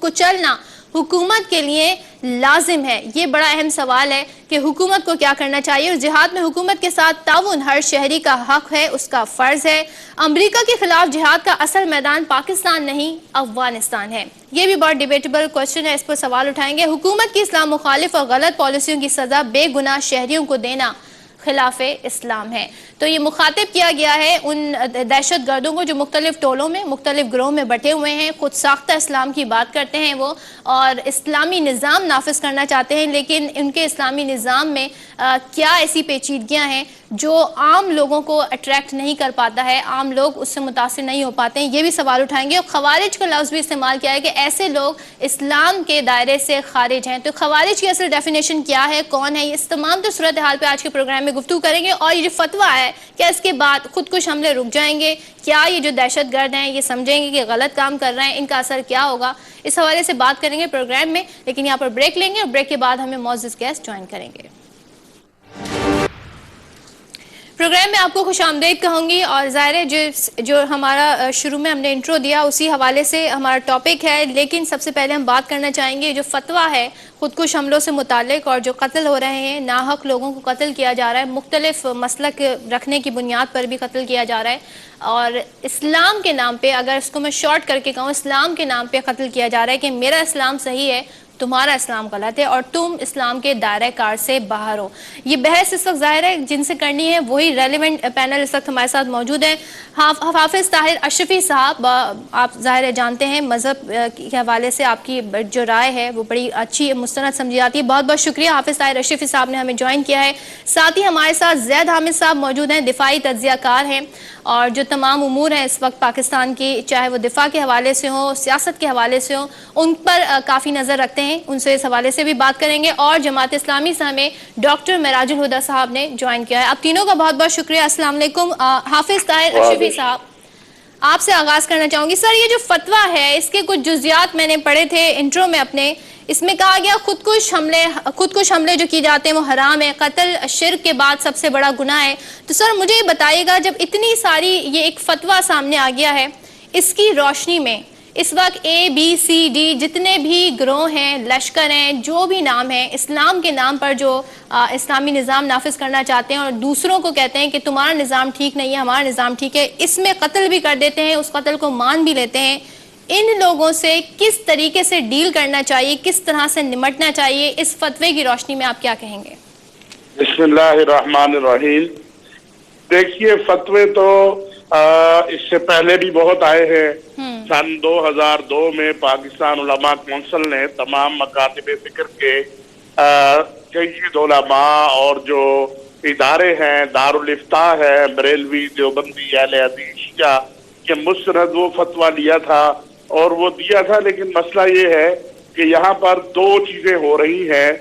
کچلنا حکومت کے لیے لازم ہے۔ یہ بڑا اہم سوال ہے کہ حکومت کو کیا کرنا چاہیے، اور جہاد میں حکومت کے ساتھ تعاون ہر شہری کا حق ہے، اس کا فرض ہے۔ امریکہ کے خلاف جہاد کا اصل میدان پاکستان نہیں افغانستان ہے۔ یہ بھی بہت ڈیبیٹیبل کوشچن ہے، اس پر سوال اٹھائیں گے۔ حکومت کی اسلام مخالف اور غلط پالیسیوں کی سزا بے گناہ شہریوں کو دینا خلاف اسلام ہے۔ تو یہ مخاطب کیا گیا ہے ان دہشت گردوں کو جو مختلف ٹولوں میں مختلف گروہ میں بٹے ہوئے ہیں، خود ساختہ اسلام کی بات کرتے ہیں وہ، اور اسلامی نظام نافذ کرنا چاہتے ہیں، لیکن ان کے اسلامی نظام میں کیا ایسی پیچیدگیاں ہیں جو عام لوگوں کو اٹریکٹ نہیں کر پاتا ہے، عام لوگ اس سے متاثر نہیں ہو پاتے ہیں، یہ بھی سوال اٹھائیں گے۔ اور خوارج کا لفظ بھی استعمال کیا ہے کہ ایسے لوگ اسلام کے دائرے سے خارج ہیں۔ تو خوارج کی اصل ڈیفینیشن کیا ہے، کون ہے، اس تمام تو صورتحال پہ آج کے پروگرام میں گفتگو کریں گے۔ اور یہ جو فتویٰ ہے، کیا اس کے بعد خودکش حملے رک جائیں گے، کیا یہ جو دہشت گرد ہیں یہ سمجھیں گے کہ غلط کام کر رہے ہیں، ان کا اثر کیا ہوگا، اس حوالے سے بات کریں گے پروگرام میں۔ لیکن یہاں پر بریک لیں گے اور بریک کے بعد ہمیں معزز گیسٹ جوائن کریں گے۔ پروگرام میں آپ کو خوش آمدید کہوں گی، اور ظاہر ہے جو ہمارا شروع میں ہم نے انٹرو دیا اسی حوالے سے ہمارا ٹاپک ہے، لیکن سب سے پہلے ہم بات کرنا چاہیں گے جو فتویٰ ہے خودکش حملوں سے متعلق، اور جو قتل ہو رہے ہیں، ناحق لوگوں کو قتل کیا جا رہا ہے، مختلف مسلک رکھنے کی بنیاد پر بھی قتل کیا جا رہا ہے، اور اسلام کے نام پہ، اگر اس کو میں شارٹ کر کے کہوں، اسلام کے نام پہ قتل کیا جا رہا ہے کہ میرا اسلام صحیح ہے، تمہارا اسلام غلط ہے، اور تم اسلام کے دائرہ کار سے باہر ہو۔ یہ بحث اس وقت ظاہر ہے جن سے کرنی ہے وہی ریلیونٹ پینل اس وقت ہمارے ساتھ موجود ہے۔ حافظ طاہر اشرفی صاحب، آپ ظاہر ہے جانتے ہیں مذہب کے حوالے سے آپ کی جو رائے ہے وہ بڑی اچھی مستند سمجھی جاتی ہے۔ بہت بہت شکریہ حافظ طاہر اشرفی صاحب نے ہمیں جوائن کیا ہے۔ ساتھ ہی ہمارے ساتھ زید حامد صاحب موجود ہیں، دفاعی تجزیہ کار ہیں، اور جو تمام امور ہیں اس وقت پاکستان کی، چاہے وہ دفاع کے حوالے سے ہوں، سیاست کے حوالے سے ہوں، ان پر کافی نظر رکھتے ہیں، ان سے اس حوالے سے بھی بات کریں گے۔ اور جماعت اسلامی سے ہمیں ڈاکٹر معراج الہدیٰ صاحب نے جوائن کیا ہے۔ آپ تینوں کا بہت بہت شکریہ۔ السلام علیکم۔ حافظ طاہر اشرفی صاحب، آپ سے آغاز کرنا چاہوں گی۔ سر، یہ جو فتویٰ ہے اس کے کچھ جزیات میں نے پڑھے تھے انٹرو میں اپنے، اس میں کہا گیا خودکش حملے جو کی جاتے ہیں وہ حرام ہے، قتل شرک کے بعد سب سے بڑا گناہ ہے۔ تو سر مجھے یہ بتائیے گا، جب اتنی ساری یہ ایک فتویٰ سامنے آ گیا ہے، اس کی روشنی میں اس وقت اے بی سی ڈی جتنے بھی گروہ ہیں، لشکر ہیں، جو بھی نام ہیں، اسلام کے نام پر جو اسلامی نظام نافذ کرنا چاہتے ہیں اور دوسروں کو کہتے ہیں کہ تمہارا نظام ٹھیک نہیں ہے، ہمارا نظام ٹھیک ہے، اس میں قتل بھی کر دیتے ہیں، اس قتل کو مان بھی لیتے ہیں، ان لوگوں سے کس طریقے سے ڈیل کرنا چاہیے، کس طرح سے نمٹنا چاہیے، اس فتوے کی روشنی میں آپ کیا کہیں گے؟ بسم اللہ الرحمن الرحیم۔ دیکھیے، فتوے تو اس سے پہلے بھی بہت آئے ہیں۔ سن 2002 میں پاکستان علماء کونسل نے تمام مکاتب فکر کے جید علماء اور جو ادارے ہیں، دارالافتاء ہے، بریلوی، دیوبندی، اہل حدیث، شیعہ کے مستند وہ فتویٰ لیا تھا، اور وہ دیا تھا، لیکن مسئلہ یہ ہے کہ یہاں پر دو چیزیں ہو رہی ہیں۔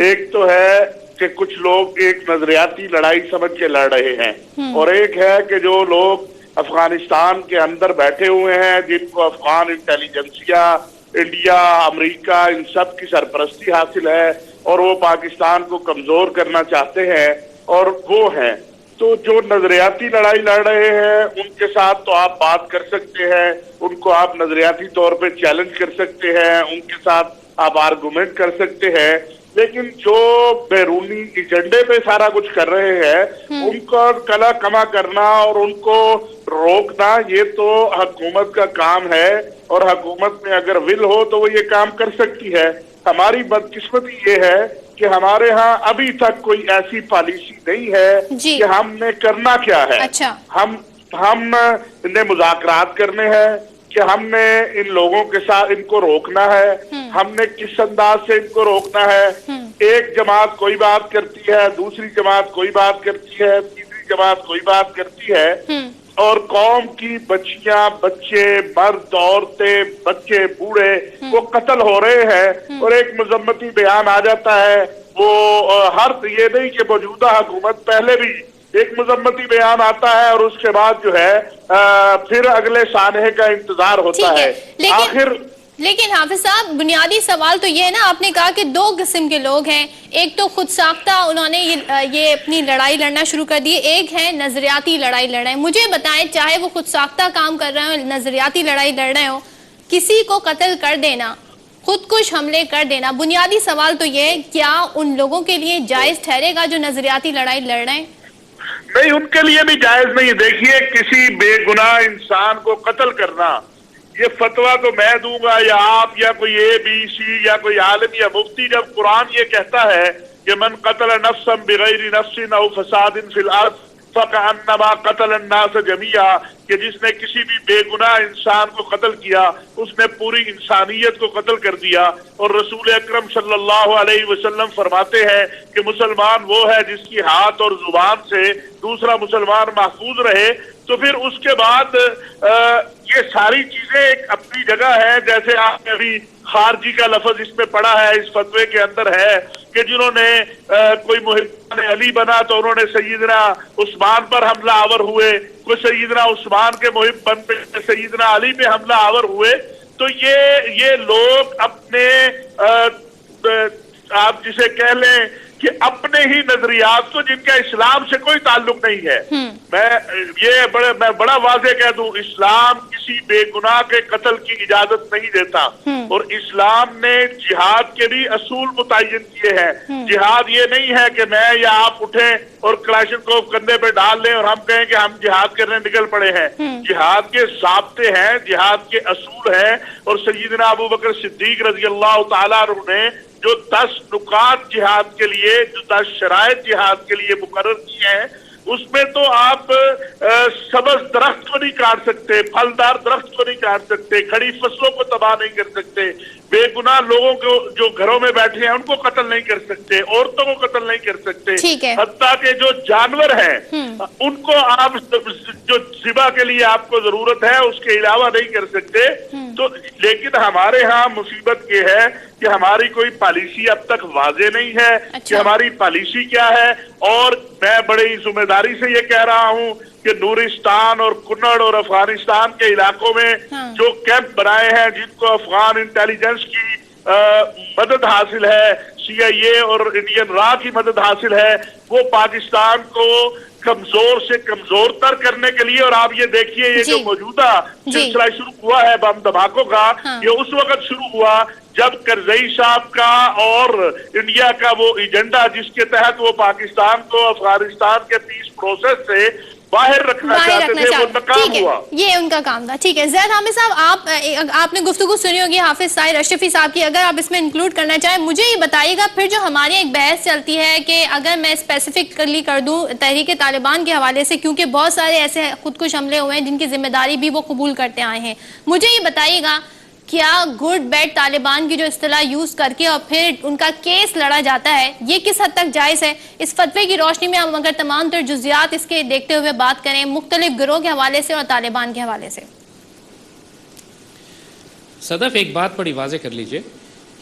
ایک تو ہے کہ کچھ لوگ ایک نظریاتی لڑائی سمجھ کے لڑ رہے ہیں، اور ایک ہے کہ جو لوگ افغانستان کے اندر بیٹھے ہوئے ہیں، جن کو افغان انٹیلیجنسیا، انڈیا، امریکہ، ان سب کی سرپرستی حاصل ہے، اور وہ پاکستان کو کمزور کرنا چاہتے ہیں، اور وہ ہیں۔ تو جو نظریاتی لڑائی لڑ رہے ہیں ان کے ساتھ تو آپ بات کر سکتے ہیں، ان کو آپ نظریاتی طور پہ چیلنج کر سکتے ہیں، ان کے ساتھ آپ آرگومنٹ کر سکتے ہیں، لیکن جو بیرونی ایجنڈے پہ سارا کچھ کر رہے ہیں ان کو کلا کما کرنا اور ان کو روکنا، یہ تو حکومت کا کام ہے، اور حکومت میں اگر ول ہو تو وہ یہ کام کر سکتی ہے۔ ہماری بدقسمتی یہ ہے کہ ہمارے ہاں ابھی تک کوئی ایسی پالیسی نہیں ہے کہ ہم نے کرنا کیا ہے۔ ہم نے مذاکرات کرنے ہیں کہ ہم نے ان لوگوں کے ساتھ ان کو روکنا ہے، ہم نے کس انداز سے ان کو روکنا ہے۔ ایک جماعت کوئی بات کرتی ہے، دوسری جماعت کوئی بات کرتی ہے، تیسری جماعت کوئی بات کرتی ہے، اور قوم کی بچیاں، بچے، مرد، عورتیں، بچے، بوڑھے وہ قتل ہو رہے ہیں، اور ایک مذمتی بیان آ جاتا ہے۔ وہ ہر یہ نہیں کہ موجودہ حکومت پہلے بھی ایک مذمتی بیان آتا ہے اور اس کے بعد جو ہے پھر اگلے سانحے کا انتظار ہوتا ہے۔ لیکن حافظ صاحب بنیادی سوال تو یہ ہے نا، آپ نے کہا کہ دو قسم کے لوگ ہیں، ایک تو خود ساختہ انہوں نے یہ اپنی لڑائی لڑنا شروع کر دی، ایک ہے نظریاتی لڑائی لڑ رہے ہیں۔ مجھے بتائیں، چاہے وہ خود ساختہ کام کر رہے ہوں، نظریاتی لڑائی لڑ رہے ہوں، کسی کو قتل کر دینا، خودکش حملے کر دینا، بنیادی سوال تو یہ ہے کیا ان لوگوں کے لیے جائز ٹھہرے گا جو نظریاتی لڑائی لڑ رہے ہیں؟ نہیں، ان کے لیے بھی جائز نہیں۔ دیکھیے، کسی بے گناہ انسان کو قتل کرنا، یہ فتویٰ تو میں دوں گا یا آپ یا کوئی ABC یا کوئی عالم یا مفتی، جب قرآن یہ کہتا ہے کہ من قتل نفسا بغیر نفس او فساد فی الارض فکأنما قتل الناس جميعا، کہ جس نے کسی بھی بے گناہ انسان کو قتل کیا اس نے پوری انسانیت کو قتل کر دیا۔ اور رسول اکرم صلی اللہ علیہ وسلم فرماتے ہیں کہ مسلمان وہ ہے جس کی ہاتھ اور زبان سے دوسرا مسلمان محفوظ رہے۔ تو پھر اس کے بعد یہ ساری چیزیں ایک اپنی جگہ ہے، جیسے آپ نے ابھی خارجی کا لفظ اس میں پڑھا ہے، اس فتوے کے اندر ہے کہ جنہوں نے کوئی محبان علی بنا تو انہوں نے سیدنا عثمان پر حملہ آور ہوئے، کوئی سیدنا عثمان کے محب بن پہ سیدنا علی پہ حملہ آور ہوئے۔ تو یہ لوگ اپنے آپ جسے کہہ لیں کہ اپنے ہی نظریات کو، جن کا اسلام سے کوئی تعلق نہیں ہے، میں بڑا واضح کہہ دوں، اسلام کسی بے گناہ کے قتل کی اجازت نہیں دیتا، اور اسلام نے جہاد کے بھی اصول متعین کیے ہیں۔ جہاد یہ نہیں ہے کہ میں یا آپ اٹھیں اور کلاشنکوف کندھے پہ ڈال لیں اور ہم کہیں کہ ہم جہاد کرنے نکل پڑے ہیں۔ جہاد کے ضابطے ہیں، جہاد کے اصول ہیں، اور سیدنا ابو بکر صدیق رضی اللہ تعالیٰ عنہ نے جو 10 نکات جہاد کے لیے، جو 10 شرائط جہاد کے لیے مقرر کیے ہیں، اس میں تو آپ سبز درخت کو نہیں کاٹ سکتے، پھلدار درخت کو نہیں کاٹ سکتے، کھڑی فصلوں کو تباہ نہیں کر سکتے، بے گناہ لوگوں کو جو گھروں میں بیٹھے ہیں ان کو قتل نہیں کر سکتے، عورتوں کو قتل نہیں کر سکتے، حتیٰ کہ جو جانور ہیں ان کو آپ جو ذبح کے لیے آپ کو ضرورت ہے اس کے علاوہ نہیں کر سکتے۔ تو لیکن ہمارے ہاں مصیبت یہ ہے کہ ہماری کوئی پالیسی اب تک واضح نہیں ہے کہ ہماری پالیسی کیا ہے۔ اور میں بڑی ذمہ داری سے یہ کہہ رہا ہوں کہ نورستان اور کنڑ اور افغانستان کے علاقوں میں جو کیمپ بنائے ہیں، جن کو افغان انٹیلیجنس کی مدد حاصل ہے، CIA اور انڈین را کی مدد حاصل ہے، وہ پاکستان کو کمزور سے کمزور تر کرنے کے لیے، اور آپ یہ دیکھیے یہ جو موجودہ سلسلہ شروع ہوا ہے بم دھماکوں کا، یہ اس وقت شروع ہوا جب کرزئی صاحب کا اور انڈیا کا وہ ایجنڈا جس کے تحت وہ پاکستان کو افغانستان کے پیس پروسیس سے باہر رکھنا چاہتے تھے، وہ ناکام ہوا۔ یہ ان کا کام تھا۔ ٹھیک ہے زید حامد صاحب، آپ نے گفتگو سنی ہوگی حافظ ساحر اشرفی صاحب کی، اگر آپ اس میں انکلوڈ کرنا چاہیں مجھے یہ بتائیے گا۔ پھر جو ہماری ایک بحث چلتی ہے کہ اگر میں اسپیسیفکلی کر دوں تحریک طالبان کے حوالے سے، کیونکہ بہت سارے ایسے خودکش حملے ہوئے ہیں جن کی ذمہ داری بھی وہ قبول کرتے آئے ہیں، مجھے یہ بتائیے گا کیا گڈ بیڈ طالبان کی جو اصطلاح یوز کر کے اور پھر ان کا کیس لڑا جاتا ہے، یہ کس حد تک جائز ہے؟ اس فتوے کی روشنی میں ہم اگر تمام تر جزیات اس کے دیکھتے ہوئے بات کریں، مختلف گروہ کے حوالے سے اور طالبان کے حوالے سے۔ صدف ایک بات بڑی واضح کر لیجئے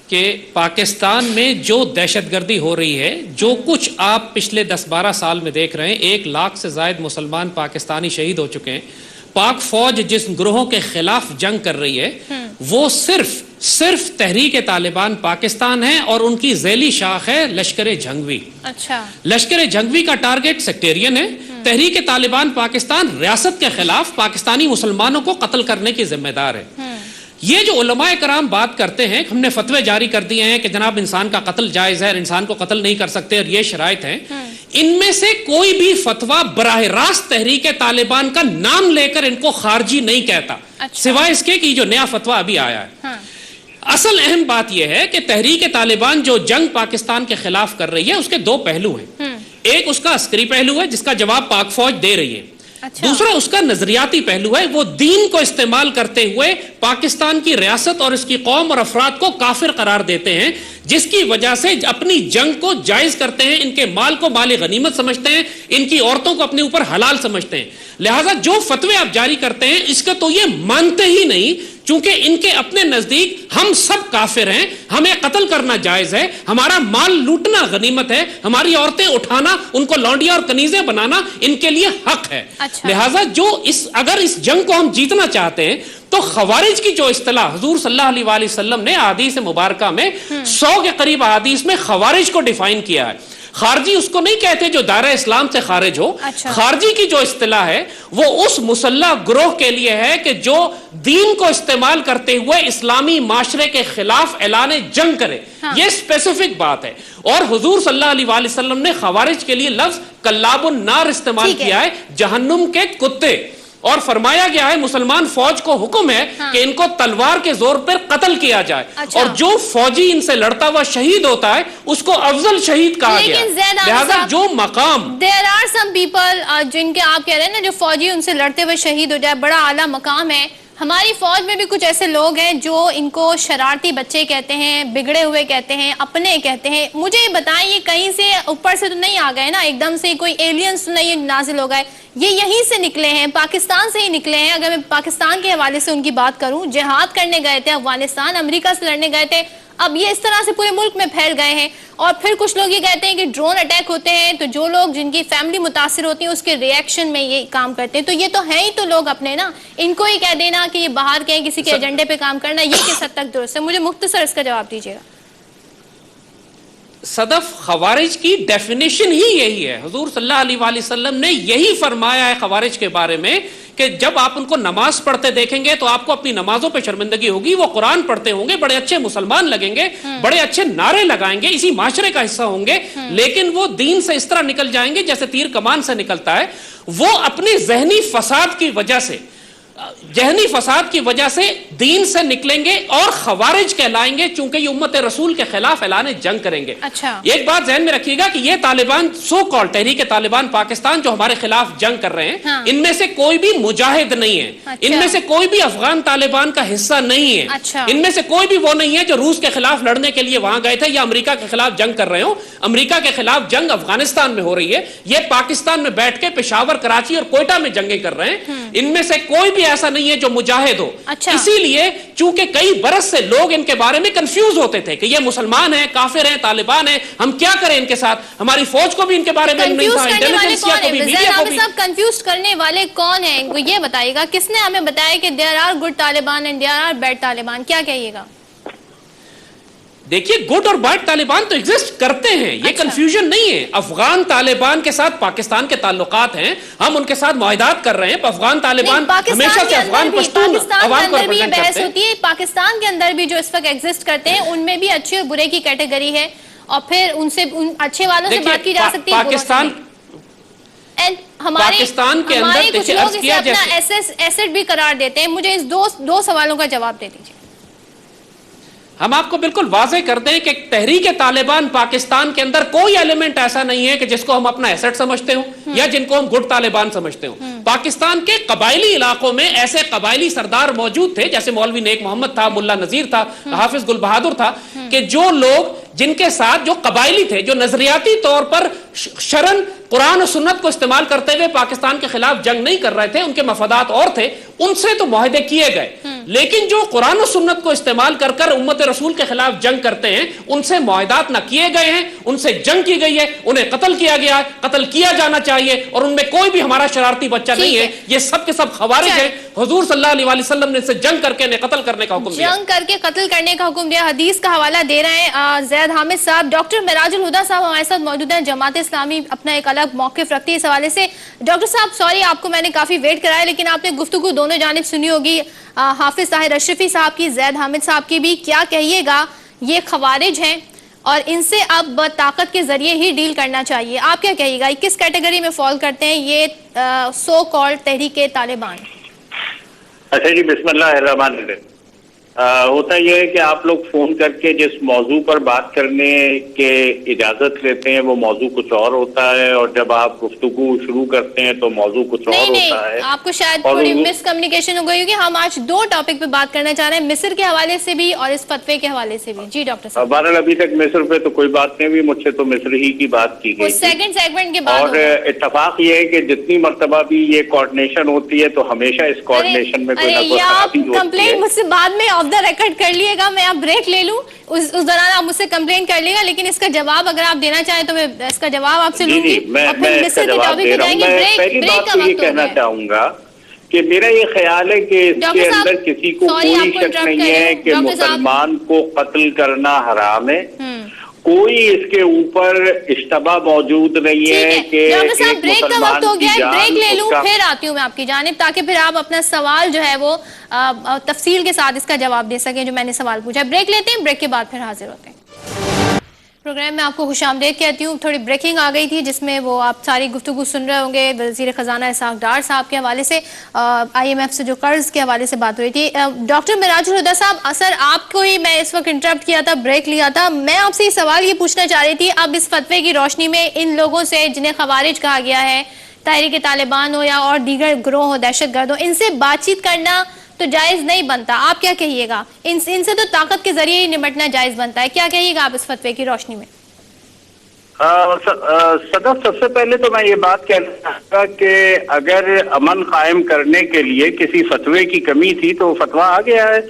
کہ پاکستان میں جو دہشت گردی ہو رہی ہے، جو کچھ آپ پچھلے 10-12 سال میں دیکھ رہے ہیں، 1 لاکھ سے زائد مسلمان پاکستانی شہید ہو چکے ہیں، پاک فوج جس گروہوں کے خلاف جنگ کر رہی ہے وہ صرف تحریک طالبان پاکستان ہے، اور ان کی ذیلی شاخ ہے لشکر جھنگوی۔ اچھا، لشکر جھنگوی کا ٹارگٹ سیکٹیرین ہے۔ تحریک طالبان پاکستان ریاست کے خلاف پاکستانی مسلمانوں کو قتل کرنے کی ذمہ دار ہے۔ یہ جو علماء کرام بات کرتے ہیں، ہم نے فتوے جاری کر دیے ہیں کہ جناب انسان کا قتل جائز ہے، انسان کو قتل نہیں کر سکتے اور یہ شرائط ہیں، ان میں سے کوئی بھی فتویٰ براہ راست تحریک طالبان کا نام لے کر ان کو خارجی نہیں کہتا، سوائے اس کے کہ جو نیا فتویٰ ابھی آیا ہے۔ اصل اہم بات یہ ہے کہ تحریک طالبان جو جنگ پاکستان کے خلاف کر رہی ہے اس کے 2 پہلو ہیں۔ ایک اس کا عسکری پہلو ہے جس کا جواب پاک فوج دے رہی ہے، دوسرا اس کا نظریاتی پہلو ہے، وہ دین کو استعمال کرتے ہوئے پاکستان کی ریاست اور اس کی قوم اور افراد کو کافر قرار دیتے ہیں، جس کی وجہ سے اپنی جنگ کو جائز کرتے ہیں، ان کے مال کو مال غنیمت سمجھتے ہیں، ان کی عورتوں کو اپنے اوپر حلال سمجھتے ہیں. لہٰذا جو فتوے آپ جاری کرتے ہیں اس کا تو یہ مانتے ہی نہیں، چونکہ ان کے اپنے نزدیک ہم سب کافر ہیں، ہمیں قتل کرنا جائز ہے، ہمارا مال لوٹنا غنیمت ہے، ہماری عورتیں اٹھانا، ان کو لونڈیاں اور کنیزیں بنانا ان کے لیے حق ہے. لہٰذا اگر اس جنگ کو ہم جیتنا چاہتے ہیں تو خوارج کی جو اصطلاح حضور صلی اللہ علیہ وآلہ وسلم نے احادیث مبارکہ میں 100 کے قریب احادیث میں خوارج کو ڈیفائن کیا ہے. خارجی اس کو نہیں کہتے جو دائرہ اسلام سے خارج ہو. خارجی کی جو اصطلاح ہے وہ اس مسلح گروہ کے لیے ہے کہ جو دین کو استعمال کرتے ہوئے اسلامی معاشرے کے خلاف اعلان جنگ کرے. یہ اسپیسیفک بات ہے. اور حضور صلی اللہ علیہ وآلہ وسلم نے خوارج کے لیے لفظ کلاب النار استعمال کیا ہے، جہنم کے کتے. اور فرمایا گیا ہے مسلمان فوج کو حکم ہے کہ ان کو تلوار کے زور پر قتل کیا جائے. اور جو فوجی ان سے لڑتا ہوا شہید ہوتا ہے اس کو افضل شہید کہا گیا. لہذا جو مقام there are some people جن کے آپ کہہ رہے ہیں نا جو فوجی ان سے لڑتے ہوئے شہید ہو جائے بڑا اعلیٰ مقام ہے. ہماری فوج میں بھی کچھ ایسے لوگ ہیں جو ان کو شرارتی بچے کہتے ہیں، بگڑے ہوئے کہتے ہیں، اپنے کہتے ہیں. مجھے یہ بتائیں یہ کہیں سے اوپر سے تو نہیں آ گئے نا، ایک دم سے کوئی ایلینز تو نہیں نازل ہو گئے، یہ یہیں سے نکلے ہیں، پاکستان سے ہی نکلے ہیں. اگر میں پاکستان کے حوالے سے ان کی بات کروں، جہاد کرنے گئے تھے افغانستان، امریکہ سے لڑنے گئے تھے، اب یہ اس طرح سے پورے ملک میں پھیل گئے ہیں. اور پھر کچھ لوگ یہ کہتے ہیں کہ ڈرون اٹیک ہوتے ہیں تو جو لوگ جن کی فیملی متاثر ہوتی ہیں اس کے ریئیکشن میں یہ کام کرتے ہیں. تو یہ تو ہیں ہی تو لوگ اپنے نا، ان کو ہی کہہ دینا کہ یہ باہر کہیں کسی کے ایجنڈے پہ کام کرنا، یہ کس حد تک درست ہے؟ مجھے مختصر اس کا جواب دیجیے گا. صدف خوارج کی ڈیفینیشن ہی یہی ہے. حضور صلی اللہ علیہ وآلہ وسلم نے یہی فرمایا ہے خوارج کے بارے میں کہ جب آپ ان کو نماز پڑھتے دیکھیں گے تو آپ کو اپنی نمازوں پہ شرمندگی ہوگی. وہ قرآن پڑھتے ہوں گے، بڑے اچھے مسلمان لگیں گے، بڑے اچھے نعرے لگائیں گے، اسی معاشرے کا حصہ ہوں گے، لیکن وہ دین سے اس طرح نکل جائیں گے جیسے تیر کمان سے نکلتا ہے. وہ اپنے ذہنی فساد کی وجہ سے دین سے نکلیں گے اور خوارج کہلائیں گے، چونکہ یہ امت رسول کے خلاف اعلان جنگ کریں گے. ایک بات ذہن میں رکھیے گا کہ یہ طالبان سو کال تحریک طالبان پاکستان جو ہمارے خلاف جنگ کر رہے ہیں، ان میں سے کوئی بھی مجاہد نہیں ہے، ان میں سے کوئی بھی افغان طالبان کا حصہ نہیں ہے، ان میں سے کوئی بھی وہ نہیں ہے جو روس کے خلاف لڑنے کے لیے وہاں گئے تھے یا امریکہ کے خلاف جنگ کر رہے ہوں. امریکہ کے خلاف جنگ افغانستان میں ہو رہی ہے، یہ پاکستان میں بیٹھ کے پشاور، کراچی اور کوئٹہ میں جنگیں کر رہے ہیں. ان میں سے کوئی بھی ایسا نہیں ہے جو مجاہد ہو. اسی لیے چونکہ کئی برس سے لوگ ان کے بارے میں کنفیوز ہوتے تھے کہ یہ مسلمان ہیں، کافر ہیں، طالبان ہیں، ہم کیا کریں ان کے ساتھ. ہماری فوج کو بھی ان کے بارے میں نہیں تھا، انٹیلیجنسیا کو بھی، میڈیا کو بھی. کنفیوز کرنے والے کون ہیں ان کو یہ بتائیے گا. کس نے ہمیں بتایا کہ there are good Taliban and there are bad Taliban? کیا کہیے گا؟ دیکھیے گڈ اور بیڈ طالبان تو ایگزسٹ کرتے ہیں، یہ کنفیوژن نہیں ہے. افغان طالبان کے ساتھ پاکستان کے تعلقات ہیں، ہم ان کے ساتھ معاہدات کر رہے ہیں. افغان طالبان ہمیشہ سے افغان پشتون عوام کو ریپرزینٹ کرتے ہیں. پاکستان کے اندر بھی جو اس وقت ایگزسٹ کرتے ہیں ان میں بھی اچھے اور برے کی کیٹیگری ہے، اور پھر ان سے اچھے والوں سے بات کی جا سکتی ہے. پاکستان کے اندر کچھ لوگ اسے اپنا ایسٹ بھی قرار دیتے ہیں. مجھے اس دو سوالوں کا جواب دے دیجیے. ہم آپ کو بالکل واضح کر دیں کہ تحریک طالبان پاکستان کے اندر کوئی ایلیمنٹ ایسا نہیں ہے کہ جس کو ہم اپنا ایسٹ سمجھتے ہوں یا جن کو ہم گڈ طالبان سمجھتے ہوں. پاکستان کے قبائلی علاقوں میں ایسے قبائلی سردار موجود تھے جیسے مولوی نیک محمد تھا، ملا نذیر تھا، حافظ گل بہادر تھا، کہ جو لوگ جن کے ساتھ جو قبائلی تھے جو نظریاتی طور پر شرن قرآن و سنت کو استعمال کرتے ہوئے پاکستان کے خلاف جنگ نہیں کر رہے تھے، ان کے مفادات اور تھے، ان سے تو معاہدے کیے گئے. لیکن جو قرآن و سنت کو استعمال کر کر امت رسول کے خلاف جنگ کرتے ہیں ان سے معاہدات نہ کیے گئے ہیں، ان سے جنگ کی گئی ہے، انہیں قتل کیا گیا، قتل کیا جانا چاہیے، اور ان میں کوئی بھی ہمارا شرارتی بچہ نہیں ہے. یہ سب کے سب خوارج ہیں. حضور صلی اللہ علیہ وآلہ وسلم نے ان سے جنگ کر کے انہیں قتل کرنے کا حکم دیا. جنگ کر کے قتل کرنے کا حکم دیا. حدیث کا حوالہ دے رہے ہیں زید حامد صاحب. ڈاکٹر معراج الہدیٰ صاحب ہمارے ساتھ موجود ہیں. جماعت اسلامی اپنا ایک الگ موقف رکھتی ہے اس حوالے سے. ڈاکٹر صاحب سوری آپ کو میں نے کافی ویٹ کرایا، لیکن آپ نے گفتگو دونوں جانب سنی ہوگی، حافظ طاہر اشرفی صاحب کی، زید حامد صاحب کی بھی. کیا کہیے گا؟ یہ خوارج ہیں اور ان سے اب طاقت کے ذریعے ہی ڈیل کرنا چاہیے. آپ کیا کہیے گا؟ کس کیٹیگری میں فال کرتے ہیں یہ سو کالڈ تحریک طالبان؟ اچھا جی، بسم اللہ الرحمن الرحیم. ہوتا یہ ہے کہ آپ لوگ فون کر کے جس موضوع پر بات کرنے کے اجازت لیتے ہیں وہ موضوع کچھ اور ہوتا ہے، اور جب آپ گفتگو شروع کرتے ہیں تو موضوع کچھ اور ہوتا ہے. آپ کو شاید تھوڑی مس کمیونیکیشن ہو گئی ہوگی. ہم آج دو ٹاپک پہ بات کرنا چاہ رہے ہیں، مصر کے حوالے سے بھی اور اس فتوے کے حوالے سے بھی. جی ڈاکٹر صاحب. بہرحال ابھی تک مصر پہ تو کوئی بات نہیں ہوئی، مجھ سے تو مصر ہی کی بات کی گئی. سیکنڈ سیگمنٹ کے بعد اور اتفاق یہ ہے کہ جتنی مرتبہ بھی یہ کوارڈینیشن ہوتی ہے تو ہمیشہ اس کوارڈینیشن میں کوئی نہ کوئی خرابی ہوتی ہے. کمپلین مجھ سے بعد میں آف دا ریکارڈ کر لیے گا، میں اب بریک لے لوں، اس دوران آپ مجھ سے کمپلین کر لیے گا، لیکن اس کا جواب اگر آپ دینا چاہیں تو میں اس کا جواب آپ سے لوں گی. میں اس کا جواب دے رہا ہوں. میں پہلی بات تو یہ کہنا چاہوں گا کہ میرا یہ خیال ہے کہ اس کے اندر کسی کو کوئی شک نہیں ہے کہ مسلمان کو قتل کرنا حرام ہے. کوئی اس کے اوپر اشتباہ موجود نہیں ہے کہ بریک کا وقت ہو گیا ہے، بریک لے لوں پھر آتی ہوں میں آپ کی جانب، تاکہ پھر آپ اپنا سوال جو ہے وہ تفصیل کے ساتھ اس کا جواب دے سکیں جو میں نے سوال پوچھا. بریک لیتے ہیں، بریک کے بعد پھر حاضر ہوتے ہیں. پروگرام میں آپ کو خوش آمدید کہتی ہوں. تھوڑی بریکنگ آ گئی تھی جس میں وہ آپ ساری گفتگو سن رہے ہوں گے. وزیر خزانہ اسحاق ڈار صاحب کے حوالے سے آئی ایم ایف سے جو قرض کے حوالے سے بات ہو رہی تھی. ڈاکٹر معراج الہدیٰ صاحب، سر آپ کو ہی میں اس وقت انٹرپٹ کیا تھا، بریک لیا تھا. میں آپ سے یہ سوال یہ پوچھنا چاہ رہی تھی، اب اس فتوے کی روشنی میں ان لوگوں سے جنہیں خوارج کہا گیا ہے، تحریک طالبان ہو یا اور دیگر گروہ ہو، دہشت گرد ہو، ان سے بات چیت کرنا تو جائز نہیں بنتا. آپ کیا کہیے گا؟ ان سے تو طاقت کے ذریعے ہی نمٹنا جائز بنتا ہے. کیا کہیے گا آپ اس فتوے کی روشنی میں؟ صدر، سب سے پہلے تو میں یہ بات کہنا چاہوں گا کہ اگر امن قائم کرنے کے لیے کسی فتوے کی کمی تھی تو فتویٰ آ گیا ہے،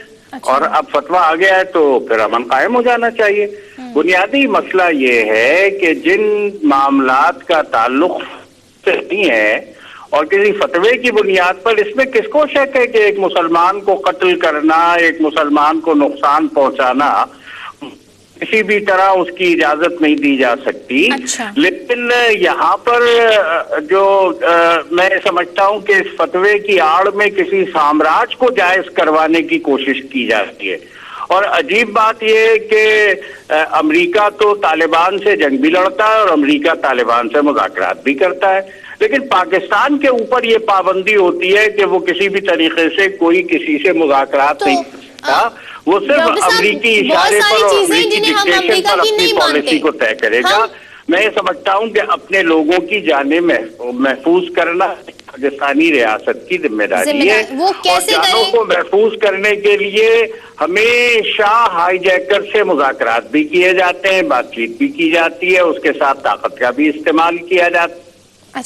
اور اب فتویٰ آ گیا ہے تو پھر امن قائم ہو جانا چاہیے. بنیادی مسئلہ یہ ہے کہ جن معاملات کا تعلق نہیں ہے اور کسی فتوے کی بنیاد پر، اس میں کس کو شک ہے کہ ایک مسلمان کو قتل کرنا، ایک مسلمان کو نقصان پہنچانا کسی بھی طرح اس کی اجازت نہیں دی جا سکتی. لیکن یہاں پر جو میں سمجھتا ہوں کہ اس فتوے کی آڑ میں کسی سامراج کو جائز کروانے کی کوشش کی جاتی ہے. اور عجیب بات یہ ہے کہ امریکہ تو طالبان سے جنگ بھی لڑتا ہے اور امریکہ طالبان سے مذاکرات بھی کرتا ہے، لیکن پاکستان کے اوپر یہ پابندی ہوتی ہے کہ وہ کسی بھی طریقے سے کوئی کسی سے مذاکرات نہیں کرتا. وہ صرف امریکی اشارے پر اور امریکی ڈکٹیشن پر اپنی پالیسی کو طے کرے گا. میں یہ سمجھتا ہوں کہ اپنے لوگوں کی جانیں محفوظ کرنا پاکستانی ریاست کی ذمہ داری ہے، اور جانوں کو محفوظ کرنے کے لیے ہمیشہ ہائی جیکر سے مذاکرات بھی کیے جاتے ہیں، بات چیت بھی کی جاتی ہے، اس کے ساتھ طاقت کا بھی استعمال کیا جاتا ہے.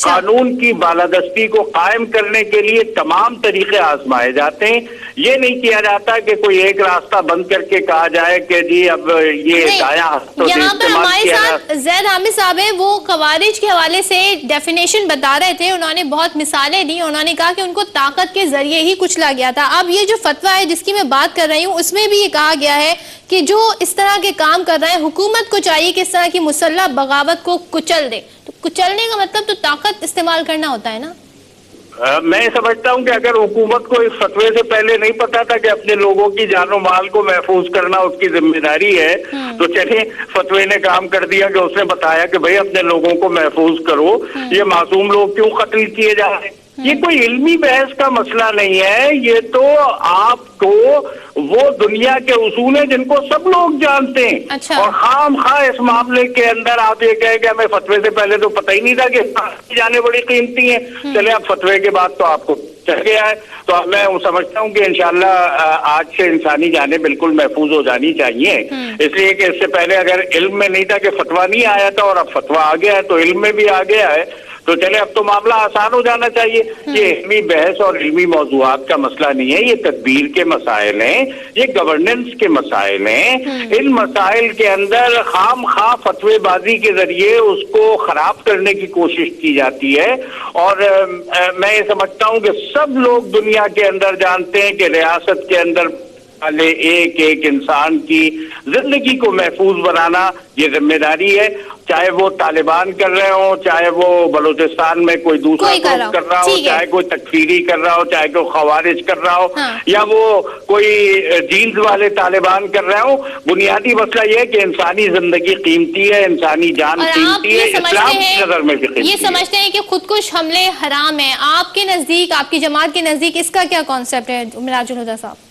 قانون کی بالادستی کو قائم کرنے کے لیے تمام طریقے آزمائے جاتے ہیں. یہ نہیں کیا جاتا کہ کوئی ایک راستہ بند کر کے کہا جائے کہ جی اب یہ دایاں ہاتھوں سے یہاں پر استعمال ہمارے کیا ساتھ زید حامد صاحب ہیں، وہ خوارج کے حوالے سے ڈیفینیشن بتا رہے تھے. انہوں نے بہت مثالیں دی، انہوں نے کہا کہ ان کو طاقت کے ذریعے ہی کچلا گیا تھا. اب یہ جو فتویٰ ہے جس کی میں بات کر رہی ہوں، اس میں بھی یہ کہا گیا ہے کہ جو اس طرح کے کام کر رہے ہیں، حکومت کو چاہیے کہ اس طرح کی مسلح بغاوت کو کچل دے. تو کچلنے کا مطلب تو طاقت استعمال کرنا ہوتا ہے نا؟ میں سمجھتا ہوں کہ اگر حکومت کو اس فتوے سے پہلے نہیں پتا تھا کہ اپنے لوگوں کی جان و مال کو محفوظ کرنا اس کی ذمہ داری ہے، تو چلیے فتوے نے کام کر دیا کہ اس نے بتایا کہ بھئی اپنے لوگوں کو محفوظ کرو. یہ معصوم لوگ کیوں قتل کیے جا رہے ہیں؟ یہ کوئی علمی بحث کا مسئلہ نہیں ہے، یہ تو آپ کو وہ دنیا کے اصول ہیں جن کو سب لوگ جانتے ہیں. اور خام خواہ اس معاملے کے اندر آپ یہ کہیں کہ ہمیں فتوے سے پہلے تو پتہ ہی نہیں تھا کہ جانیں بڑی قیمتی ہیں. چلے اب فتوے کے بعد تو آپ کو چل گیا ہے، تو اب میں سمجھتا ہوں کہ انشاءاللہ آج سے انسانی جانیں بالکل محفوظ ہو جانی چاہیے. اس لیے کہ اس سے پہلے اگر علم میں نہیں تھا کہ فتویٰ نہیں آیا تھا اور اب فتویٰ آ گیا ہے تو علم میں بھی آ گیا ہے، تو چلے اب تو معاملہ آسان ہو جانا چاہیے. یہ علمی بحث اور علمی موضوعات کا مسئلہ نہیں ہے، یہ تدبیر کے مسائل ہیں، یہ گورننس کے مسائل ہیں. ان مسائل کے اندر خام خواہ فتوے بازی کے ذریعے اس کو خراب کرنے کی کوشش کی جاتی ہے. اور میں یہ سمجھتا ہوں کہ سب لوگ دنیا کے اندر جانتے ہیں کہ ریاست کے اندر والے ایک ایک انسان کی زندگی کو محفوظ بنانا یہ ذمہ داری ہے، چاہے وہ طالبان کر رہے ہوں، چاہے وہ بلوچستان میں کوئی دوسرا گروپ کر رہا ہو، چاہے کوئی تکفیری کر رہا ہو، چاہے کوئی خوارج کر رہا ہو، یا وہ کوئی جینز والے طالبان کر رہے ہوں. بنیادی مسئلہ یہ ہے کہ انسانی زندگی قیمتی ہے، انسانی جان قیمتی ہے، اسلام کی نظر میں بھی قیمتی ہے. یہ سمجھتے ہیں کہ خودکش حملے حرام ہیں. آپ کے نزدیک، آپ کی جماعت کے نزدیک اس کا کیا کانسیپٹ ہے معراج الہدیٰ صاحب؟